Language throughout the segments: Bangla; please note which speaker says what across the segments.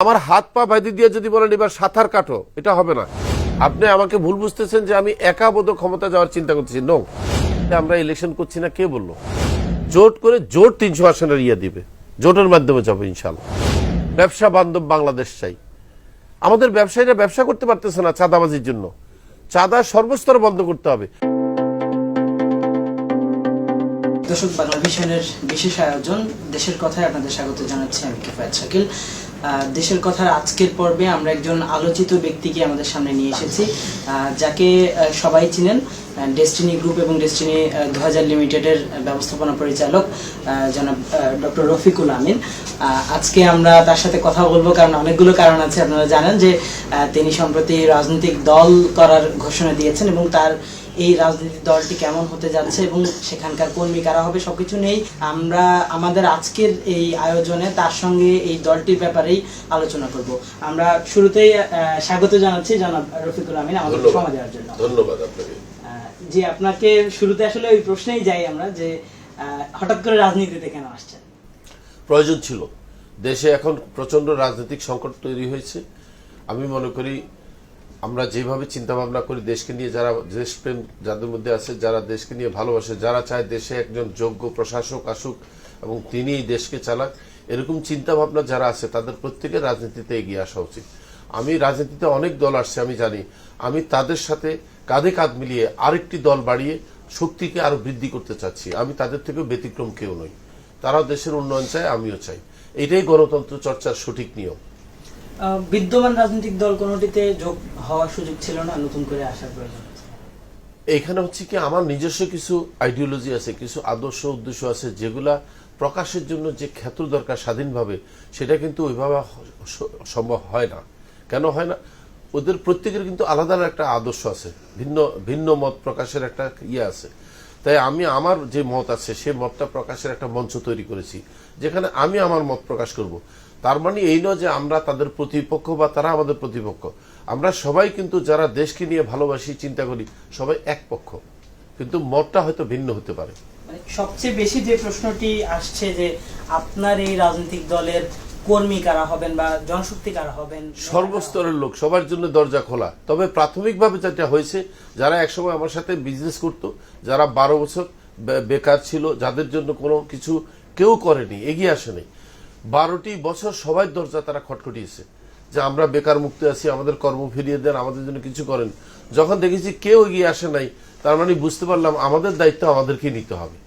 Speaker 1: আমার হাত পা বাইরে দিয়ে যদি বলেন এবার সাঁতার কাটো, এটা হবে না। আপনি আমাকে ভুল বুঝতেছেন যে আমি একা বোধ ক্ষমতা যাওয়ার চিন্তা করতেছি। নো, আমরা ইলেকশন করছি না, কে বললো? জোট করে জোট 300 আসনের দিবে, জোটের মাধ্যমে যাবো ইনশাল্লাহ। ব্যবসা বান্ধব বাংলাদেশ চাই। আমাদের ব্যবসায়ীরা ব্যবসা করতে পারতেছে না চাঁদাবাজির জন্য। চাঁদা সর্বস্তরে বন্ধ করতে হবে।
Speaker 2: দর্শক, বাংলা ভিশনের বিশেষ আয়োজন দেশের কথায় আপনাদের স্বাগত জানাচ্ছি। আমি কিফায়েত শাকিল। দেশের কথার আজকের পর্বে আমরা একজন আলোচিত ব্যক্তিকে আমাদের সামনে নিয়ে এসেছি, যাকে সবাই চিনেন। ডেস্টিনি গ্রুপ এবং ডেস্টিনি 2000 লিমিটেডের ব্যবস্থাপনা পরিচালক জনাব ডক্টর রফিকুল আমিন। আজকে আমরা তার সাথে কথা বলবো, কারণ অনেকগুলো কারণ আছে। আপনারা জানেন যে তিনি সম্প্রতি রাজনৈতিক দল করার ঘোষণা দিয়েছেন এবং তার এই রাজনৈতিক দলটি কেমন হতে যাচ্ছে এবং সেখানকার কর্মী কারা হবে সবকিছু নেই আমরা আমাদের আজকের এই আয়োজনে তার সঙ্গে এই দলটির ব্যাপারেই আলোচনা করব। আমরা শুরুতেই স্বাগত জানাচ্ছি জনাব রফিকুল আমিন আমাদের সময় দেওয়ার জন্য।
Speaker 1: ধন্যবাদ আপনাকে।
Speaker 2: জি, আপনাকে শুরুতে আসলে ওই প্রশ্নেই যাই আমরা, যে হঠাৎ করে রাজনীতিতে কেন আসছেন?
Speaker 1: প্রয়োজন ছিল। দেশে এখন প্রচন্ড রাজনৈতিক সংকট তৈরি হয়েছে। আমি মনে করি আমরা যেভাবে চিন্তা ভাবনা করি দেশকে নিয়ে, যারা দেশপ্রেম যাদের মধ্যে আছে, যারা দেশকে নিয়ে ভালোবাসে, যারা চায় দেশে একজন যোগ্য প্রশাসক আসুক এবং তিনি এই দেশকে চালাক, এরকম চিন্তা ভাবনা যারা আছে তাদের প্রত্যেকের রাজনীতিতে এগিয়ে আসা উচিত। আমি রাজনীতিতে অনেক দল আসছে, আমি জানি। আমি তাদের সাথে কাঁধে কাঁধ মিলিয়ে আরেকটি দল বাড়িয়ে শক্তিকে আরো বৃদ্ধি করতে চাচ্ছি। আমি তাদের থেকেও ব্যতিক্রম কেউ নই। তারাও দেশের উন্নয়ন চায়, আমিও চাই। এটাই গণতন্ত্র চর্চার সঠিক নিয়ম।
Speaker 2: বিদ্যমান রাজনৈতিক দল কোনটিতে যোগ হওয়ার সুযোগ ছিল না, নতুন করে আসার প্রয়োজন?
Speaker 1: এখানে হচ্ছে কি, আমার নিজস্ব কিছু আইডিওলজি আছে, কিছু আদর্শ উদ্দেশ্য আছে, যেগুলা প্রকাশের জন্য যে ক্ষেত্র দরকার স্বাধীনভাবে, সেটা কিন্তু ওইভাবে সম্ভব হয় না। কেন হয় না? ওদের প্রত্যেকের কিন্তু আলাদা একটা আদর্শ আছে, ভিন্ন ভিন্ন মত প্রকাশের একটা আছে। তাই আমি আমার যে মত আছে সে মতটা প্রকাশের একটা মঞ্চ তৈরি করেছি, যেখানে আমি আমার মত প্রকাশ করব। তার মানে এই নয় যে আমরা তাদের প্রতিপক্ষ বা তারা আমাদের প্রতিপক্ষ। আমরা সবাই কিন্তু যারা দেশকে নিয়ে ভালোবাসি, চিন্তা করি, সবাই এক পক্ষ, কিন্তু মতটা হয়তো ভিন্ন হতে পারে।
Speaker 2: সবচেয়ে বেশি যে প্রশ্নটি আসছে যে আপনার এই রাজনৈতিক দলের কর্মী কারা হবেন বা জনশক্তি কারা হবেন?
Speaker 1: সর্বস্তরের লোক, সবার জন্য দরজা খোলা। তবে প্রাথমিকভাবে যেটা হয়েছে, যারা একসময় আমার সাথে বিজনেস করত, যারা 12 বছর বেকার ছিল, যাদের জন্য কোনো কিছু কেউ করেনি, এগিয়ে আসেনি, 12টি বছর সবাই দরজা তারা খটখটিয়েছে যে আমরা বেকার মুক্তি আছি, আমাদের কর্ম ফিরিয়ে দেন, আমাদের জন্য কিছু করেন। যখন দেখেছি কেউ এগিয়ে আসে নাই, তার মানে বুঝতে পারলাম আমাদের দায়িত্ব আমাদেরকে নিতে হবে।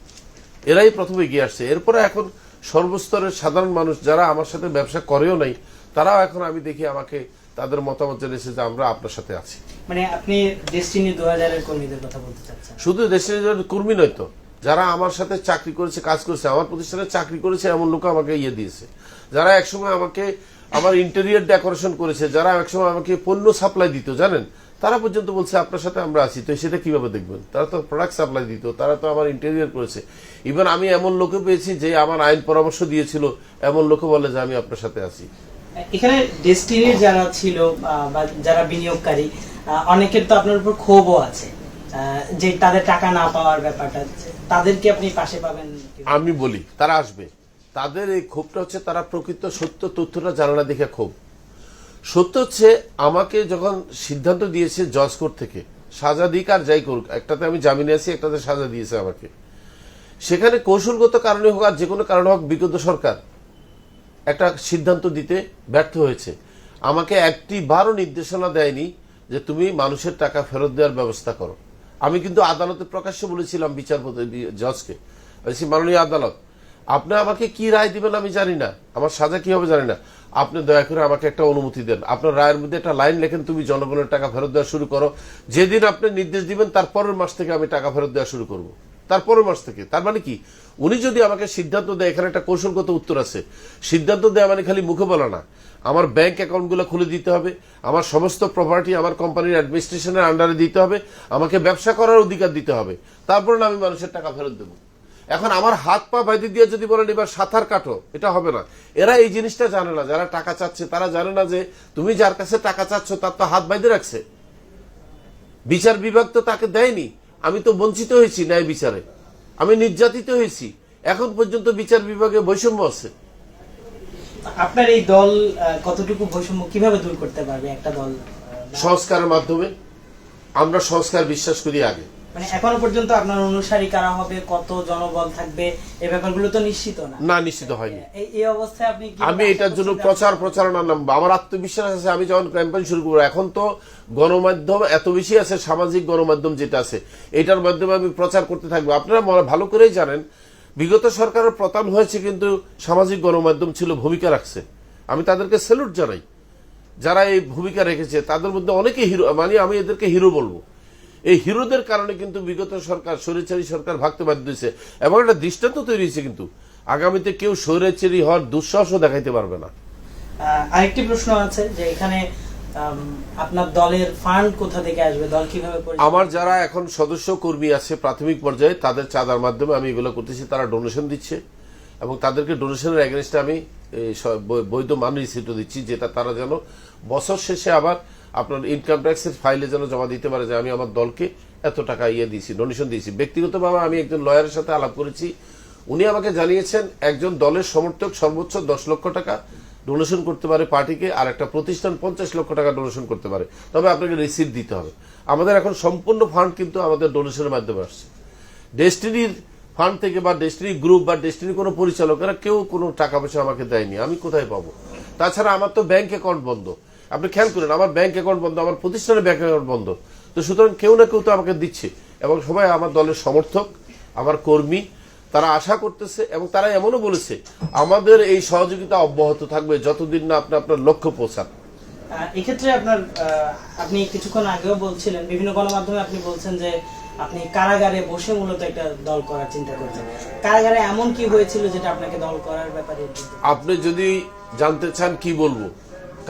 Speaker 1: এরাই প্রথমে এগিয়ে আসছে। এরপরে এখন সর্বস্তরের সাধারণ মানুষ যারা আমার সাথে ব্যবসা করেও নাই, তারাও এখন আমি দেখি আমাকে তাদের মতামত জেনেছে যে আমরা আপনার সাথে আছি।
Speaker 2: মানে আপনি ডেস্টিনি 2000 এর কর্মীদের কথা বলতে চাচ্ছেন?
Speaker 1: শুধু দেশের কর্মী নয় তো, যারা আমার সাথে চাকরি করেছে, কাজ করেছে, আমার প্রতিষ্ঠানে চাকরি করেছে, এমন লোক আমাকে দিয়েছে, যারা একসময় আমাকে আমার ইন্টেরিয়র ডেকোরেশন করেছে, যারা একসময় আমাকে পণ্য সাপ্লাই দিত, জানেন, তারা পর্যন্ত বলছে আপনার সাথে আমরা আছি। তো সেটা কিভাবে দেখবেন? তারা তো প্রোডাক্ট সাপ্লাই দিত, তারা তো আমার ইন্টেরিয়র করেছে। ইভেন আমি এমন লোকে পেয়েছি যে আমার আইন পরামর্শ দিয়েছিল, এমন লোকে বলে যে আমি আপনার সাথে আছি।
Speaker 2: এখানে ডেস্টিনির যারা ছিল বা যারা বিনিয়োগকারী, অনেকের তো আপনার উপর ক্ষোভও আছে যে তাদের টাকা না পাওয়ার ব্যাপারটা, তাদেরকে আপনি পাশে পাবেন? আমি
Speaker 1: বলি তারা আসবে। তাদের এই ক্ষোভটা হচ্ছে তারা প্রকৃত সত্য তথ্যটা জানা না দেখে ক্ষোভ। সত্য হচ্ছে আমাকে যখন সিদ্ধান্ত দিয়েছে জজ কোর্ট থেকে, সাজা দিক আর যাই করুক, একটাতে আমি জামিনে আছি, একটাতে সাজা দিয়েছে আমাকে, সেখানে কৌশলগত কারণে হোক আর যে কোনো কারণে হোক বিগত সরকার একটা সিদ্ধান্ত দিতে ব্যর্থ হয়েছে। আমাকে একটি বারও নির্দেশনা দেয়নি যে তুমি মানুষের টাকা ফেরত দেওয়ার ব্যবস্থা করো। আমি কিন্তু আদালতে প্রকাশ্যে বলেছিলাম বিচারপতি জজকে, মাননীয় আদালত, আপনি আমাকে কি রায় দিবেন আমি জানি না, আমার সাজা কি হবে জানি না, আপনি দয়া করে আমাকে একটা অনুমতি দেন। আপনার রায়ের মধ্যে একটা লাইন লেখেন, তুমি জনগণের টাকা ফেরত দেওয়া শুরু করো। যেদিন আপনি নির্দেশ দিবেন তারপরের মাস থেকে আমি টাকা ফেরত দেওয়া শুরু করব, তারপরের মাস থেকে। তার মানে কি, উনি যদি আমাকে সিদ্ধান্ত দেয়, এখানে একটা কৌশলগত উত্তর আছে। সিদ্ধান্ত দেওয়া মানে খালি মুখে বলা না, আমার ব্যাংক অ্যাকাউন্টগুলো খুলে দিতে হবে, আমার সমস্ত প্রপার্টি আমার কোম্পানির অ্যাডমিনিস্ট্রেশনের আন্ডারে দিতে হবে, আমাকে ব্যবসা করার অধিকার দিতে হবে, তারপরে আমি মানুষের টাকা ফেরত দেবো। এখন আমার হাত পা বাইরে দিয়ে যদি বলেন এবার সাঁতার কাটো, এটা হবে না। এরা এই জিনিসটা জানে না, যারা টাকা চাচ্ছে তারা জানে না যে তুমি যার কাছে টাকা চাচ্ছ তার তো হাত বাইরে রাখছে, বিচার বিভাগ তো তাকে দেয়নি। আমি তো বঞ্চিত হয়েছি ন্যায় বিচারে, আমি নির্যাতিত হয়েছি, এখন পর্যন্ত বিচার বিভাগে বৈষম্য আছে।
Speaker 2: আপনার এই দল কতটুকু বৈষম্য কিভাবে দূর করতে পারবে একটা দল?
Speaker 1: সংস্কারের মাধ্যমে। আমরা সংস্কার বিশ্বাস করি আগে।
Speaker 2: মানে এখনো পর্যন্ত আপনার অনুসারী কারা হবে, কত জনবল থাকবে, এই ব্যাপারগুলো তো নিশ্চিত না।
Speaker 1: না, নিশ্চিত হয়নি।
Speaker 2: এই অবস্থায় আপনি
Speaker 1: আমি এটার জন্য প্রচারণা নামবো। আমার আত্মবিশ্বাস আছে। আমি যখন ক্যাম্পেইন শুরু করবো, এখন তো গণমাধ্যম এত বেশি আছে, সামাজিক গণমাধ্যম যেটা আছে, এটার মাধ্যমে আমি প্রচার করতে থাকবো। আপনারা ভালো করেই জানেন, বিগত সরকারের পতন হয়েছে কিন্তু সামাজিক গণমাধ্যম ছিল, ভূমিকা রাখছে। আমি তাদেরকে স্যালুট জানাই যারা এই ভূমিকা রেখেছে। তাদের মধ্যে অনেকে হিরো, মানে আমি এদেরকে হিরো বলবো। এই হিরোদের কারণে কিন্তু বিগত সরকার, স্বৈরাচারী সরকার ভাগতে বাধ্য হয়েছে এবং একটা দৃষ্টান্ত তৈরি হয়েছে। কিন্তু আগামীতে কেউ স্বৈরাচারী হওয়ার দুঃসাহসও দেখাইতে পারবে না।
Speaker 2: আরেকটি প্রশ্ন আছে যে এখানে আপনার দলের ফান্ড কোথা থেকে আসবে, দল কিভাবে পরিচালনা?
Speaker 1: আমার যারা এখন সদস্য কর্মী আছে প্রাথমিক পর্যায়ে, তাদের চাঁদার মাধ্যমে আমি এগুলো করতেছি। তারা ডোনেশন দিচ্ছে এবং তাদেরকে ডোনেশনের এগেনস্টে আমি বৈধ মান রিসিপ্টও দিচ্ছি, যেটা তারা যেন বছর শেষে আবার আপনার ইনকাম ট্যাক্সের ফাইলে যেন জমা দিতে পারে যে আমি আমার দলকে এত টাকা দিয়েছি, ডোনেশন দিয়েছি। ব্যক্তিগতভাবে আমি একজন লয়ারের সাথে আলাপ করেছি। উনি আমাকে জানিয়েছেন একজন দলের সমর্থক সর্বোচ্চ 10 লক্ষ টাকা ডোনেশন করতে পারে পার্টিকে, আর একটা প্রতিষ্ঠান 50 লক্ষ টাকা ডোনেশন করতে পারে, তবে আপনাকে রিসিপ্ট দিতে হবে। আমাদের এখন সম্পূর্ণ ফান্ড কিন্তু আমাদের ডোনেশনের মাধ্যমে আসছে। ডেস্টিনির ফান্ড থেকে বা ডেস্টিনি গ্রুপ বা ডেস্টিনি কোনো পরিচালকেরা কেউ কোনো টাকা পয়সা আমাকে দেয়নি। আমি কোথায় পাবো? তাছাড়া আমার তো ব্যাংক অ্যাকাউন্ট বন্ধ। আপনি খেয়াল করেন, আমার ব্যাংক অ্যাকাউন্ট বন্ধ, আমার প্রতিষ্ঠানের ব্যাংক অ্যাকাউন্ট বন্ধ। তো সুতরাং কেউ না কেউ তো আমাকে দিচ্ছে এবং সবাই আমার দলের সমর্থক, আমার কর্মী। তারা আশা করতেছে এবং তারা এমনও বলেছে আমাদের এই সহযোগিতা অব্যাহত থাকবে যতদিন না আপনি আপনার লক্ষ্য পৌঁছান।
Speaker 2: এক্ষেত্রে আপনি কিছুক্ষণ আগেও বলছিলেন, বিভিন্ন গণমাধ্যমে আপনি বলছেন যে আপনি কারাগারে বসে মূলত একটা দল করার চিন্তা করছেন। কারাগারে এমন কি হয়েছিল যেটা আপনাকে দল করার ব্যাপারে?
Speaker 1: আপনি যদি জানতে চান কি বলবো,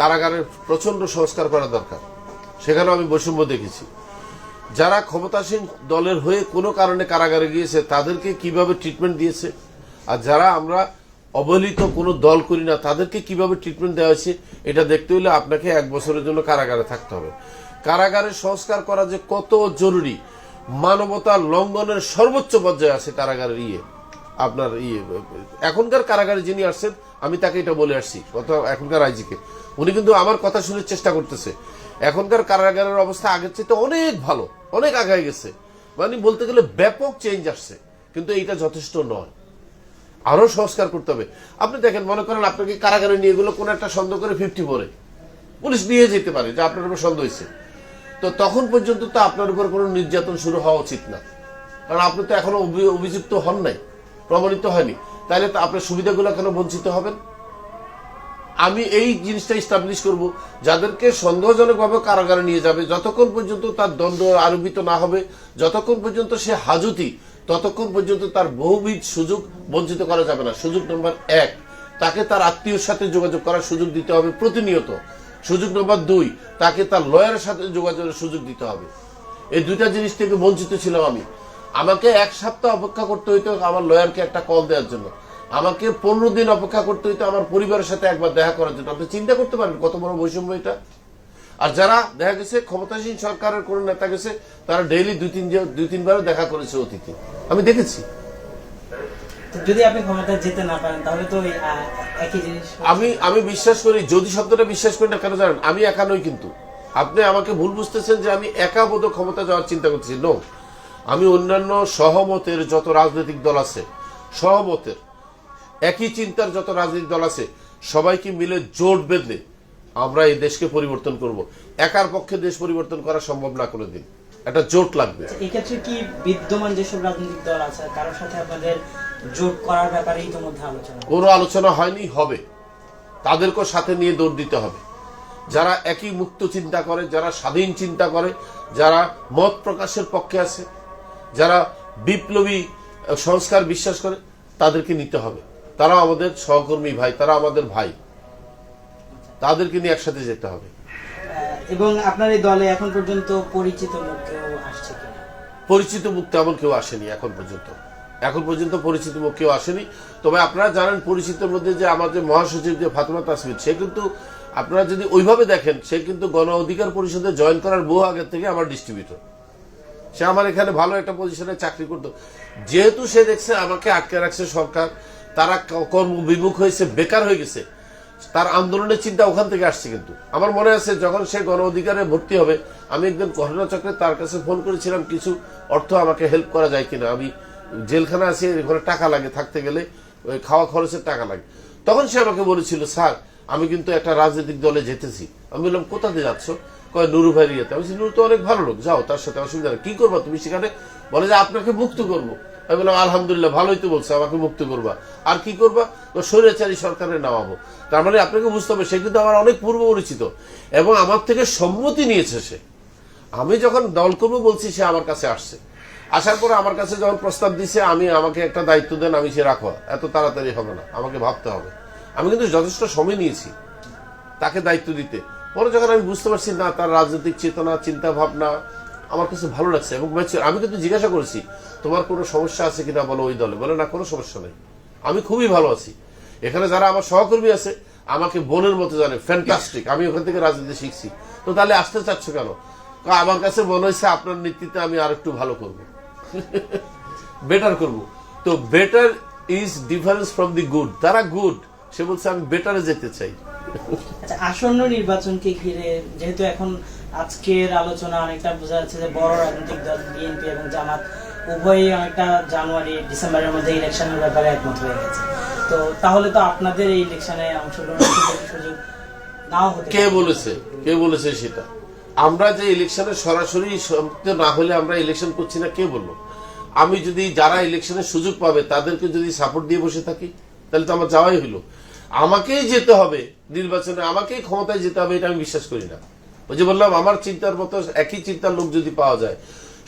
Speaker 1: কারাগারের প্রচন্ড সংস্কার করা দরকার। সেখানে আমি বৈষম্য দেখেছি। যারা ক্ষমতাসীন দলের হয়ে কোনো কারণে কারাগারে গিয়েছে তাদেরকে কিভাবে ট্রিটমেন্ট দিয়েছে, আর যারা আমরা অবহেলিত কোনো দল করি না তাদেরকে কিভাবে ট্রিটমেন্ট দেওয়া হয়েছে, এটা দেখতে হলে আপনাকে 1 বছরের জন্য কারাগারে থাকতে হবে। কারাগারের সংস্কার করা যে কত জরুরি, মানবতার লঙ্ঘনের সর্বোচ্চ পর্যায়ে আছে কারাগারের আপনার এখনকার কারাগারে যিনি আসছেন, আমি তাকে এটা বলে আসছি এখনকার আইজিকে, উনি কিন্তু আমার কথা শুনে চেষ্টা করতেছে। এখনকার কারাগারের অবস্থা আগের চেয়ে অনেক ভালো, অনেক আগায় গেছে। মানে বলতে গেলে ব্যাপক চেঞ্জ আসছে, কিন্তু এইটা যথেষ্ট নয়, আরো সংস্কার করতে হবে। আপনি দেখেন, মনে করেন আপনাকে কারাগারে নিয়ে গেলো কোনো একটা সন্দেহ করে 54 পুলিশ নিয়ে যেতে পারে যে আপনার উপর সন্দেহ হয়েছে। তো তখন পর্যন্ত তো আপনার উপর কোনো নির্যাতন শুরু হওয়া উচিত না, কারণ আপনি তো এখনো অভিযুক্ত হন নাই, প্রমাণিত হয়নি। তাহলে তো আপনার সুবিধাগুলো কেন বঞ্চিত হবেন? আমি এই জিনিসটা ইস্টাবলিশ করব, যাদেরকে সন্দেহজনকভাবে কারাগারে নিয়ে যাবে, যতক্ষণ পর্যন্ত তার দণ্ড আরোপিত না হবে, যতক্ষণ পর্যন্ত সে হাজতি, ততক্ষণ পর্যন্ত তার বহুবিধ সুযোগ বঞ্চিত করা যাবে না। সুযোগ নম্বর 1, তাকে তার আত্মীয়র সাথে যোগাযোগ করার সুযোগ দিতে হবে প্রতিনিয়ত। সুযোগ নম্বর 2, তাকে তার লয়ারের সাথে যোগাযোগের সুযোগ দিতে হবে। এই দুইটা জিনিস থেকে বঞ্চিত ছিলাম আমি। আমাকে 1 সপ্তাহ অপেক্ষা করতে হইতো আমার লয়ারকে একটা কল দেওয়ার জন্য, আমাকে 15 দিন অপেক্ষা করতে হইতো আমার পরিবারের সাথে একবার দেখা করার জন্য। আপনি চিন্তা করতে পারেন কত বড় বৈষম্য এটা। আর যারা দেখা গেছে ক্ষমতাসীন সরকারের কোন নেতা গেছে, তারা ডেইলি 2-3 দেখা করেছে অতীতে, আমি দেখেছি।
Speaker 2: যদি আপনি ক্ষমতায় যেতে না পারেন তাহলে তো একই জিনিস।
Speaker 1: আমি বিশ্বাস করি, যদি শব্দটা বিশ্বাস করি না কেন জানেন, আমি একা নই। কিন্তু আপনি আমাকে ভুল বুঝতেছেন যে আমি একা বোধ ক্ষমতা যাওয়ার চিন্তা করতেছি। নো, আমি অন্যান্য সহমতের যত রাজনৈতিক দল আছে, সহমতের একই চিন্তার যত রাজনৈতিক দল আছে, সবাইকে মিলে জোট বেঁধে আমরা এই দেশকে পরিবর্তন করব। একার পক্ষে দেশ পরিবর্তন করা সম্ভব না কোনোদিন, একটা জোট লাগবে।
Speaker 2: এক্ষেত্রে কি বিদ্যমান যেসব রাজনৈতিক দল আছে কারোর সাথে আপনাদের জোট করার ব্যাপারে ইতিমধ্যে কোনো
Speaker 1: আলোচনা হয়নি? হবে, তাদেরকে সাথে নিয়ে দৌড় দিতে হবে। যারা একই মুক্ত চিন্তা করে, যারা স্বাধীন চিন্তা করে, যারা মত প্রকাশের পক্ষে আছে, যারা বিপ্লবী সংস্কার বিশ্বাস করে, তাদেরকে নিতে হবে। তারা আমাদের সহকর্মী ভাই, তারা আমাদের ভাই, তাদেরকে নিয়ে একসাথে যেতে হবে।
Speaker 2: এবং আপনার এই দলে এখন পর্যন্ত পরিচিত মুখ কেউ আসছে কিনা?
Speaker 1: পরিচিত মুখ তেমন কেউ আসেনি এখন পর্যন্ত পরিচিত মুখ কেউ আসেনি। তবে আপনারা জানেন, পরিচিতের মধ্যে যে আমাদের মহাসচিব যে ফাতেমা তাসমিদ, সে কিন্তু আপনারা যদি ওইভাবে দেখেন, সে কিন্তু গণ অধিকার পরিষদে জয়েন করার বহু আগের থেকে আমার ডিস্ট্রিবিউটর। সে আমার এখানে ভালো একটা পজিশনে চাকরি করতো। যেহেতু সে দেখছে আমাকে আটকে রাখছে সরকার, তারা কর্মবিমুখ হয়েছে, বেকার হয়ে গেছে, তার আন্দোলনের চিন্তা ওখান থেকে আসছে। কিন্তু আমার মনে আছে যখন সে গণ অধিকারে ভর্তি হবে, আমি একদিন ঘটনাচক্রে তার কাছে ফোন করেছিলাম কিছু অর্থ আমাকে হেল্প করা যায় কিনা, আমি জেলখানা আছি, ওখানে টাকা লাগে, থাকতে গেলে ওই খাওয়া খরচের টাকা লাগে। তখন সে আমাকে বলেছিল, স্যার আমি কিন্তু একটা রাজনৈতিক দলে যেতেছি। আমি বললাম কোথাতে যাচ্ছ? কয় নুরু ভাইয়ের ইয়েতে। আমি বলছি নুরু তো অনেক ভালো লোক, যাও, তার সাথে অসুবিধা নেই। কি করবা তুমি সেখানে? বলে যে আপনাকে মুক্ত করবো। আমি বললাম আলহামদুলিল্লাহ, ভালোই তো বলছে, আমাকে মুক্ত করবা। আর কি করবা? স্বৈরাচারী সরকারে নামাবো। তার মানে আপনাকে বুঝতে হবে সে কিন্তু আমার অনেক পূর্ব পরিচিত এবং আমার থেকে সম্মতি নিয়েছে সে। আমি যখন দল করবো বলছি সে আমার কাছে আসছে, আসার পরে আমার কাছে যখন প্রস্তাব দিছে, আমাকে একটা দায়িত্ব দেন, আমি সে রাখো, এত তাড়াতাড়ি হবে না, আমাকে ভাবতে হবে। আমি কিন্তু যথেষ্ট সময় নিয়েছি তাকে দায়িত্ব দিতে। পরে যখন আমি বুঝতে পারছি না তার রাজনৈতিক চেতনা, চিন্তা ভাবনা আমার কাছে ভালো লাগছে এবং আমি কিন্তু জিজ্ঞাসা করেছি তোমার কোনো সমস্যা আছে কিনা বলো ওই দলে। বলে না, কোনো সমস্যা নেই, আমি খুবই ভালো আছি। এখানে যারা আমার সহকর্মী আছে আমাকে বোনের মতো জানে, ফ্যান্টাস্টিক, আমি ওখান থেকে রাজনীতি শিখছি। তো তাহলে আসতে চাচ্ছ কেন? আমার কাছে মনে হয়েছে আপনার নেতৃত্বে আমি আর একটু ভালো করব, বেটার করব। তো better is difference from the good. তারা গুড, সে বলছে আমি বেটারে যেতে চাই।
Speaker 2: আচ্ছা, আসন্ন নির্বাচনকে ঘিরে যেহেতু এখন আজকের আলোচনা অনেকটা বোঝা যাচ্ছে যে বড় রাজনৈতিক দল বিএনপি এবং জামাত উভয়ই অনেকটা জানুয়ারি ডিসেম্বরের মধ্যে ইলেকশনের ব্যাপারে একমত হয়ে গেছে। তো তাহলে তো আপনাদের এই ইলেকশনে অংশগ্রহণের সুযোগ নাও হতে।
Speaker 1: কে বলেছে সেটা? আমরা যে ইলেকশনে সরাসরি সম্পৃক্ত না হলে আমরা ইলেকশন করছি না, কে বললো? আমি যদি যারা ইলেকশনের সুযোগ পাবে তাদেরকে যদি সাপোর্ট দিয়ে বসে থাকি তাহলে তো আমার যাওয়াই হলো। আমাকেই যেতে হবে নির্বাচনে, আমাকেই ক্ষমতায় যেতে হবে, এটা আমি বিশ্বাস করি না। ওই যে বললাম, আমার চিন্তার মতো একই চিন্তার লোক যদি পাওয়া যায়,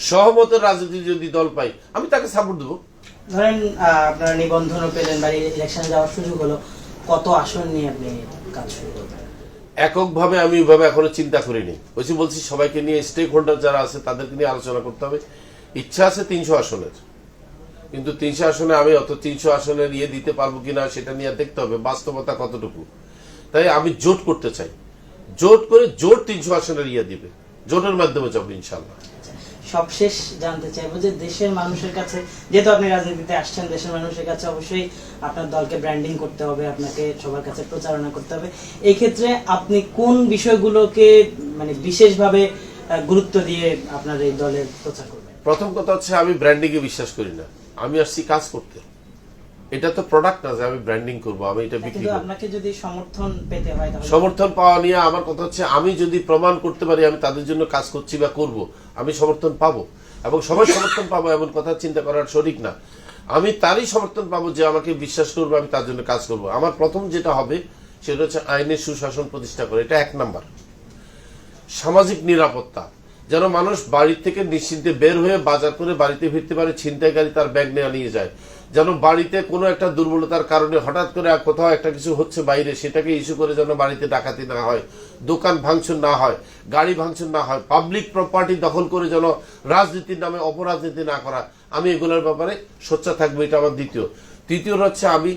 Speaker 1: সহমতের রাজনীতি যদি দল পাই, আমি তাকে সাপোর্ট দেবো।
Speaker 2: ধরেন আপনারা নিবন্ধনও পেলেন বা ইলেকশনে যাওয়ার সুযোগ হলো, কত আসন নিয়ে আপনি কাজ শুরু করবেন?
Speaker 1: এককভাবে আমি ওইভাবে এখনো চিন্তা করিনি। বলছি সবাইকে নিয়ে, স্টেক হোল্ডার যারা আছে তাদেরকে নিয়ে আলোচনা করতে হবে। ইচ্ছা আছে 300 আসনের, কিন্তু 300 আসনে আমি অত 300 আসনের ইয়ে দিতে পারবো কিনা সেটা নিয়ে দেখতে হবে বাস্তবতা কতটুকু। তাই আমি জোট করতে চাই, জোট করে 300 আসনের ইয়ে দিবে, জোটের মাধ্যমে যাবো ইনশাল্লাহ।
Speaker 2: সবশেষ জানতে চাইবো যে দেশের মানুষের কাছে, যেহেতু আপনি রাজনীতিতে আসছেন, দেশের মানুষের কাছে অবশ্যই আপনার দলকে ব্র্যান্ডিং করতে হবে, আপনাকে সবার কাছে প্রচারণা করতে হবে। এই ক্ষেত্রে আপনি কোন বিষয়গুলোকে মানে বিশেষভাবে গুরুত্ব দিয়ে আপনার এই দলের প্রচার করবেন?
Speaker 1: প্রথম কথা হচ্ছে আমি ব্র্যান্ডিং এ বিশ্বাস করি না, আমি আসছি কাজ করতে। এটা তো প্রোডাক্ট না যে আমি ব্র্যান্ডিং করবো, আমি এটা বিক্রি করবো।
Speaker 2: আপনাকে যদি সমর্থন পেতে হয়,
Speaker 1: সমর্থন পাওয়া নিয়ে আমার কথা হচ্ছে আমি যদি প্রমাণ করতে পারি আমি তাদের জন্য কাজ করছি বা করব, আমি সমর্থন পাবো এবং সবাই সমর্থন পাবো এমন কথা চিন্তা করার শরিক না। আমি তারই সমর্থন পাবো যে আমাকে বিশ্বাস করবো, আমি তার জন্য কাজ করব। আমার প্রথম যেটা হবে সেটা হচ্ছে আইনের সুশাসন প্রতিষ্ঠা করে, এটা 1 নাম্বার। সামাজিক নিরাপত্তা, যেন মানুষ বাড়ি থেকে নিশ্চিন্তে বের হয়ে বাজার করে বাড়িতে ফিরতে পারে, ছিনতাইকারী তার ব্যাগ নিয়ে যায়। যেন বাড়িতে কোনো একটা দুর্বলতার কারণে হঠাৎ করে কোথাও একটা কিছু হচ্ছে বাইরে, সেটাকে ইস্যু করে যেন বাড়িতে ডাকাতি না হয়, দোকান ভাঙচুর না হয়, গাড়ি ভাঙচুর না হয়, পাবলিক প্রপার্টি দখল করে যেন রাজনীতির নামে অপরাজনীতি না করা। আমি এগুলোর ব্যাপারে সোচ্চার থাকবো, এটা আমার তৃতীয় হচ্ছে আমি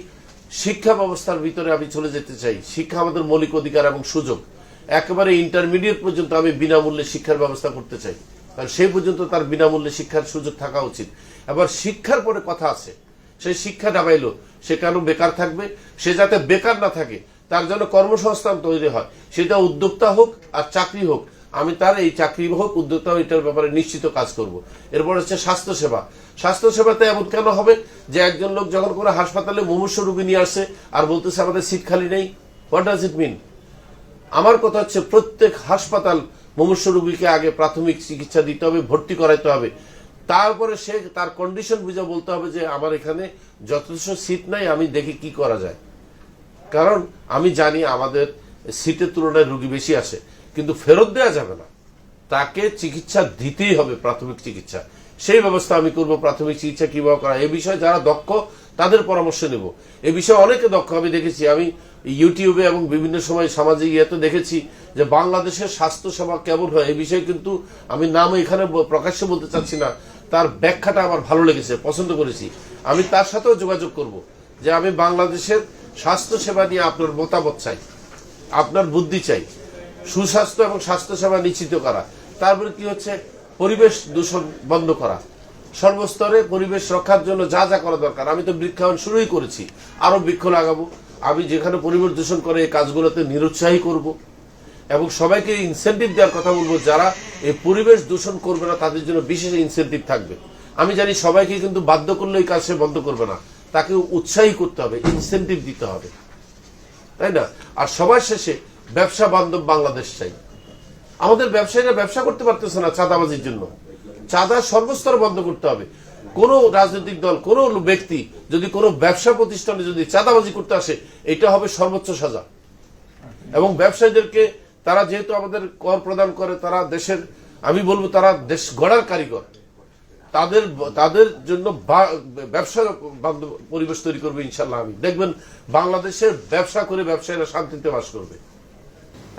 Speaker 1: শিক্ষা ব্যবস্থার ভিতরে আমি চলে যেতে চাই। শিক্ষা আমাদের মৌলিক অধিকার এবং সুযোগ। একেবারে ইন্টারমিডিয়েট পর্যন্ত আমি বিনামূল্যে শিক্ষার ব্যবস্থা করতে চাই, কারণ সেই পর্যন্ত তার বিনামূল্যে শিক্ষার সুযোগ থাকা উচিত। আবার শিক্ষার পরে কথা আছে, সেই শিক্ষা ডাবাইলো সে কেন বেকার থাকবে, সে যাতে বেকার না থাকে, তার জন্য কর্মসংস্থান তৈরি হয়, সেটা উদ্যোক্তা হোক আর চাকরি হোক, আমি তার এই চাকরি হোক উদ্যোক্তা হোক এটার ব্যাপারে নিশ্চিত কাজ করব। এরপর হচ্ছে স্বাস্থ্যসেবা। স্বাস্থ্যসেবাতে এমন কেন হবে যে একজন লোক যখন কোনো হাসপাতালে মুমূর্ষ রোগী নিয়ে আসছে আর বলতেছে আমাদের সিট খালি নেই? হোয়াট ডাজ ইট মিন? আমার কথা হচ্ছে প্রত্যেক হাসপাতাল মুমূর্ষ রোগীকে আগে প্রাথমিক চিকিৎসা দিতে হবে, ভর্তি করাইতে হবে, তারপরে সে তার কন্ডিশন বুঝে বলতে হবে যে আমার এখানে যথেষ্ট সিট নাই, আমি দেখি কি করা যায়। কারণ আমি জানি আমাদের সিটের তুলনায় রোগী বেশি আসে, কিন্তু ফেরত দেওয়া যাবে না, তাকে চিকিৎসা দিতেই হবে, প্রাথমিক চিকিৎসা। সেই ব্যবস্থা আমি করব। প্রাথমিক চিকিৎসা কিভাবে করা, এই বিষয়ে যারা দক্ষ তাদের পরামর্শ নেব। এ বিষয়ে অনেকে দক্ষ আমি দেখেছি, আমি ইউটিউবে এবং বিভিন্ন সময় সামাজিক ইয়েতে দেখেছি যে বাংলাদেশের স্বাস্থ্য সেবা কেমন হয়। এই বিষয়ে কিন্তু আমি নাম এখানে প্রকাশ্যে বলতে চাচ্ছি না, তার ব্যাখ্যাটা আমার ভালো লেগেছে, পছন্দ করেছি। আমি তার সাথেও যোগাযোগ করব যে আমি বাংলাদেশের স্বাস্থ্য সেবা নিয়ে আপনার মতামত চাই, আপনার বুদ্ধি চাই। সুস্বাস্থ্য এবং স্বাস্থ্য সেবা নিশ্চিত করা, তারপরে কি হচ্ছে পরিবেশ দূষণ বন্ধ করা, সর্বস্তরে পরিবেশ রক্ষার জন্য যা যা করা দরকার। আমি তো বৃক্ষায়ন শুরুই করেছি, আরো বৃক্ষ লাগাবো। আমি যেখানে পরিবেশ দূষণ করে এই কাজগুলোতে নিরুৎসাহী করব এবং সবাইকে ইনসেনটিভ দেওয়ার কথা বলবো, যারা এই পরিবেশ দূষণ করবে না তাদের জন্য বিশেষ ইনসেনটিভ থাকবে। আমি জানি সবাইকে কিন্তু বাধ্য করলে এই কাজ সে বন্ধ করবে না, তাকে উৎসাহী করতে হবে, ইনসেনটিভ দিতে হবে, তাই না? আর সবার শেষে ব্যবসা বান্ধব বাংলাদেশ চাই। আমাদের ব্যবসায়ীরা ব্যবসা করতে পারতেছে না চাঁদাবাজির জন্য। চাঁদা সর্বস্তর বন্ধ করতে হবে। কোন রাজনৈতিক দল, কোন ব্যক্তি যদি কোনো ব্যবসা প্রতিষ্ঠানে যদি চাঁদাবাজি করতে আসে, এটা হবে সর্বোচ্চ সাজা। এবং ব্যবসায়ীদেরকে, তারা যেহেতু আমাদের কর প্রদান করে, তারা দেশের, আমি বলবো তারা দেশ গড়ার কারিগর, তাদের জন্য ব্যবসা বান্ধব পরিবেশ তৈরি করবে ইনশাল্লাহ। আমি দেখবেন বাংলাদেশের ব্যবসা করে ব্যবসায়ীরা শান্তিতে বাস করবে।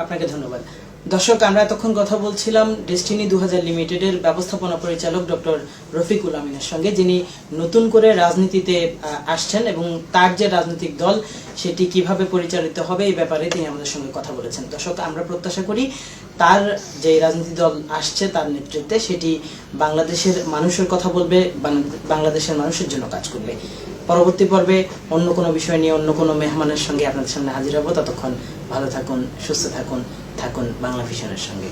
Speaker 2: আপনাকে ধন্যবাদ। দর্শক, আমরা এতক্ষণ কথা বলছিলাম ডেস্টিনি 2000 লিমিটেডের ব্যবস্থাপনা পরিচালক ডক্টর রফিকুল আমিনের সঙ্গে, যিনি নতুন করে রাজনীতিতে আসছেন এবং তার যে রাজনৈতিক দল সেটি কিভাবে পরিচালিত হবে এই ব্যাপারে তিনি আমাদের সঙ্গে কথা বলেছেন। দর্শক, আমরা প্রত্যাশা করি তার যে রাজনীতি দল আসছে তার নেতৃত্বে সেটি বাংলাদেশের মানুষের কথা বলবে, বাংলাদেশের মানুষের জন্য কাজ করবে। পরবর্তী পর্বে অন্য কোনো বিষয় নিয়ে অন্য কোনো মেহমানের সঙ্গে আপনাদের সামনে হাজির হব। ততক্ষণ ভালো থাকুন, সুস্থ থাকুন, থাকুন বাংলা ভিশনের সঙ্গে।